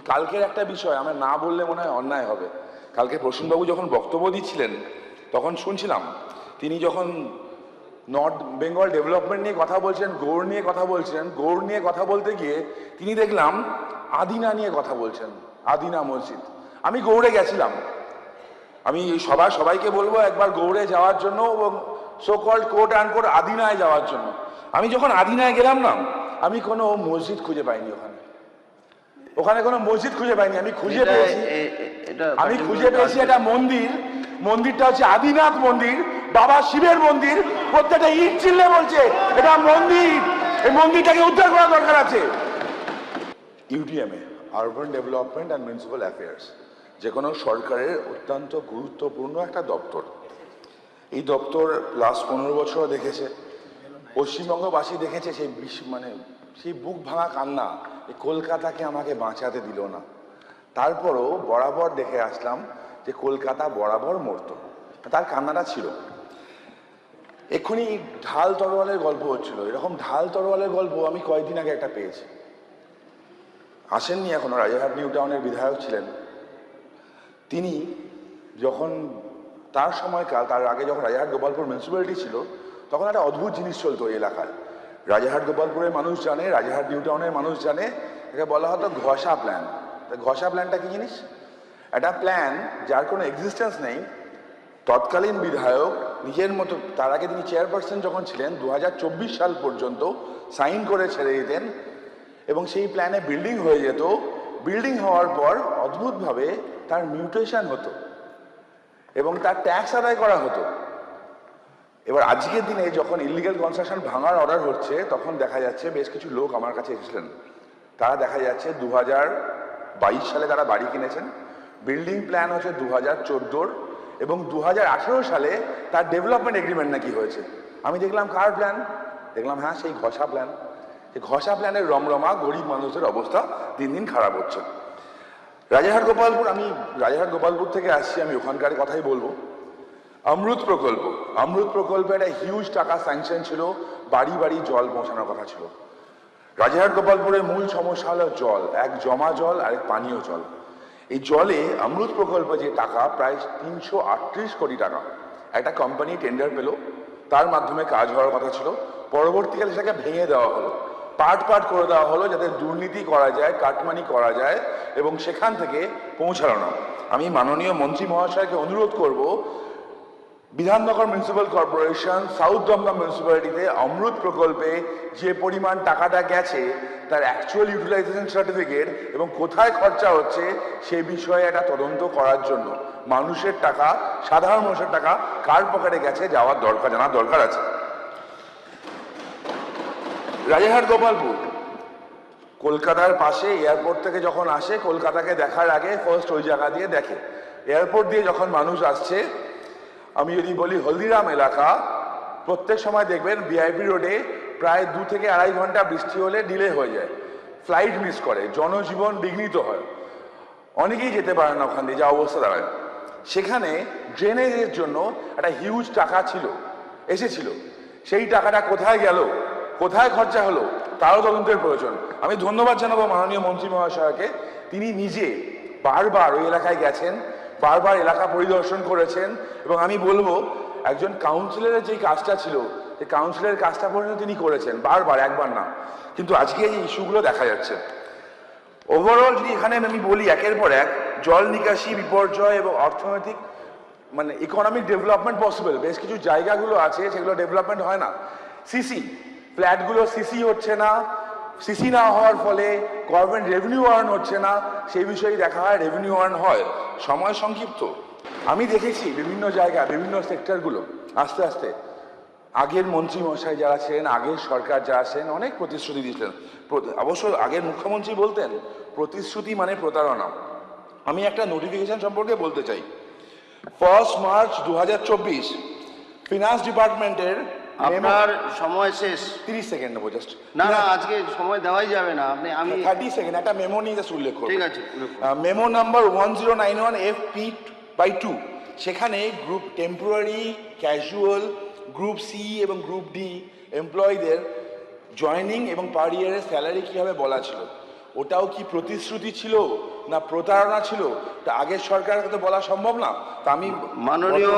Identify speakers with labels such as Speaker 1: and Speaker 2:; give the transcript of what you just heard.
Speaker 1: কালকের একটা বিষয় আমরা না বললে মনে হয় অন্যায় হবে। কালকে প্রসূনবাবু যখন বক্তব্য দিচ্ছিলেন তখন শুনছিলাম তিনি যখন নর্থ বেঙ্গল ডেভেলপমেন্ট নিয়ে কথা বলছেন, গৌড় নিয়ে কথা বলছেন, গৌড় নিয়ে কথা বলতে গিয়ে তিনি দেখলাম আদিনা নিয়ে কথা বলছেন, আদিনা মসজিদ। আমি গৌড়ে গেছিলাম, আমি সবাইকে বলবো একবার গৌড়ে যাওয়ার জন্য এবং so called quote and quote আদিনায় যাওয়ার জন্য। আমি যখন আদিনায় গেলাম না, আমি কোনো মসজিদ খুঁজে পাইনি, ওখানে কোনো মসজিদ খুঁজে পাইনি। আমি খুঁজে পেয়েছি একটা মন্দিরটা হচ্ছে আদিনাথ মন্দির, বাবা শিবের মন্দির। প্রত্যেকটা ইট চিল্লে বলছে এটা মন্দির, এই মন্দিরটাকে উদ্ধার করা দরকার আছে। UDMA, urban development and municipal affairs, যে কোনো সরকারের অত্যন্ত গুরুত্বপূর্ণ একটা দপ্তর। এই দপ্তর লাস্ট 15 বছর দেখেছে, পশ্চিমবঙ্গবাসী দেখেছে সেই বুক ভাঙা কান্না, এই কলকাতাকে আমাকে বাঁচাতে দিল না। তারপরও বরাবর দেখে আসলাম যে কলকাতা বরাবর মরত, তার কান্নাটা ছিল। এক্ষুনি ঢাল তরোয়ালের গল্প হচ্ছিল, এরকম ঢাল তরোয়ালের গল্প আমি কয়েকদিন আগে একটা পেয়েছি। আসেননি এখনো, রাজারহাট নিউ টাউনের বিধায়ক ছিলেন তিনি। যখন তার সময়কাল, তার আগে যখন রাজারহাট গোপালপুর মিউনিসিপ্যালিটি ছিল, তখন একটা অদ্ভুত জিনিস চলতো এই এলাকায়। রাজারহাট গোপালপুরের মানুষ জানে, রাজারহাট নিউ টাউনের মানুষ জানে, একে বলা হতো ঘষা প্ল্যান। ঘষা প্ল্যানটা কি জিনিস? একটা প্ল্যান যার কোনো এক্সিস্টেন্স নেই। তৎকালীন বিধায়ক নিজের মতো, তার আগে তিনি চেয়ারপারসন যখন ছিলেন 2024 সাল পর্যন্ত সাইন করে ছেড়ে দিতেন এবং সেই প্ল্যানে বিল্ডিং হয়ে যেত। বিল্ডিং হওয়ার পর অদ্ভুতভাবে তার মিউটেশন হতো এবং তার ট্যাক্স আদায় করা হতো। এবার আজকের দিনে যখন ইলিগাল কনস্ট্রাকশন ভাঙার অর্ডার হচ্ছে, তখন দেখা যাচ্ছে বেশ কিছু লোক আমার কাছে এসেছিলেন, তারা দেখা যাচ্ছে 2022 সালে তারা বাড়ি কিনেছেন, বিল্ডিং প্ল্যান হচ্ছে 2014 এবং 2018 সালে তার ডেভেলপমেন্ট এগ্রিমেন্ট নাকি হয়েছে। আমি দেখলাম কার প্ল্যান? দেখলাম হ্যাঁ, সেই ঘষা প্ল্যান। সেই ঘষা প্ল্যানের রমরমা গরিব মানুষদের অবস্থা দিন দিন খারাপ হচ্ছে। রাজারহাট গোপালপুর, আমি রাজারহাট গোপালপুর থেকে আসছি, আমি ওখানকার কথাই বলবো। অমৃত প্রকল্পে একটা হিউজ টাকা স্যাংশন ছিল, বাড়ি বাড়ি জল পৌঁছানোর কথা ছিল। রাজারহাট গোপালপুরের মূল সমস্যা হলো জল, এক জমা জল আর এক পানীয় জল। এই জলে অমৃত প্রকল্পে যে টাকা, প্রায় 338 কোটি টাকা একটা কোম্পানি টেন্ডার পেল, তার মাধ্যমে কাজ হওয়ার কথা ছিল। পরবর্তীকালে সেটাকে ভেঙে দেওয়া হলো, পার্ট করে দেওয়া হলো, যাতে দুর্নীতি করা যায়, কাটমানি করা যায় এবং সেখান থেকে পৌঁছানো না। আমি মাননীয় মন্ত্রী মহাশয়কে অনুরোধ করব, Bidhannagar municipal corporation, south Dumdum মিউনিসিপ্যালিটিতে অমৃত প্রকল্পে যে পরিমাণ টাকাটা গেছে তার অ্যাকচুয়াল ইউটিলাইজেশন সার্টিফিকেট এবং কোথায় খরচা হচ্ছে সে বিষয়ে একটা তদন্ত করার জন্য। মানুষের টাকা, সাধারণ মানুষের টাকা কার পকেটে গেছে জানার দরকার আছে। রাজারহাট গোপালপুর কলকাতার পাশে, এয়ারপোর্ট থেকে যখন আসে, কলকাতাকে দেখার আগে ফার্স্ট ওই জায়গা দিয়ে দেখে। এয়ারপোর্ট দিয়ে যখন মানুষ আসছে, আমি যদি বলি হলদিরাম এলাকা, প্রত্যেক সময় দেখবেন ভিআইপি রোডে প্রায় 2 থেকে 2.5 ঘন্টা বৃষ্টি হলে ডিলে হয়ে যায়, ফ্লাইট মিস করে, জনজীবন বিঘ্নিত হয়, অনেকেই যেতে পারে না ওখান দিয়ে, যা অবস্থা দাঁড়ায়। সেখানে ড্রেনেজের জন্য একটা হিউজ টাকা এসেছিল, সেই টাকাটা কোথায় গেল, কোথায় খরচা হলো, তারও তদন্তের প্রয়োজন। আমি ধন্যবাদ জানাবো মাননীয় মন্ত্রী মহাশয়কে, তিনি নিজে বারবার ওই এলাকায় গেছেন, বারবার এলাকা পরিদর্শন করেছেন এবং আমি বলবো একজন কাউন্সিলরের যেই কাজটা ছিল, সেই কাউন্সিলরের কাজটা পর্যন্ত তিনি করেছেন বারবার, একবার না। কিন্তু আজকে এই ইস্যুগুলো দেখা যাচ্ছে। ওভারঅল যদি এখানে আমি বলি একের পর এক, জল নিকাশি, বিপর্যয় এবং অর্থনৈতিক ইকোনমিক ডেভেলপমেন্ট পসিবল, বেশ কিছু জায়গাগুলো আছে সেগুলো ডেভেলপমেন্ট হয় না। সিসি ফ্ল্যাটগুলো সিসি হচ্ছে না, সিসি না হওয়ার ফলে গভর্নমেন্ট রেভিনিউ আর্ন হচ্ছে না, সেই বিষয়ে দেখা হয়, রেভিনিউ আর্ন হয়, সময় সংক্ষিপ্ত। আমি দেখেছি বিভিন্ন জায়গা, বিভিন্ন সেক্টরগুলো আস্তে আস্তে আগের মন্ত্রী মশাই যারা ছিলেন, আগের সরকার যারা ছিলেন, অনেক প্রতিশ্রুতি দিয়েছিলেন। অবশ্য আগের মুখ্যমন্ত্রী বলতেন প্রতিশ্রুতি মানে প্রতারণা। আমি একটা নোটিফিকেশন সম্পর্কে বলতে চাই। 1 মার্চ 2024 ফিনান্স ডিপার্টমেন্টের,
Speaker 2: আপনার সময় শেষ।
Speaker 1: 30 সেকেন্ড নেবো জাস্ট।
Speaker 2: না, আজকে সময় দেওয়াই যাবে না, আমি
Speaker 1: 30 সেকেন্ড একটা মেমো নিয়ে জাস্ট উল্লেখ করব।
Speaker 2: ঠিক আছে,
Speaker 1: মেমো নাম্বার 1091 FP/2, সেখানে group temporary, casual, group C এবং গ্রুপ ডি এমপ্লয়ীদের জয়েনিং এবং পার ইয়ারের স্যালারি কীভাবে বলা ছিল। ওটাও কি প্রতিশ্রুতি ছিল না প্রতারণা ছিল, তা আগের সরকারকে তো বলা সম্ভব না। তা আমি
Speaker 2: মাননীয়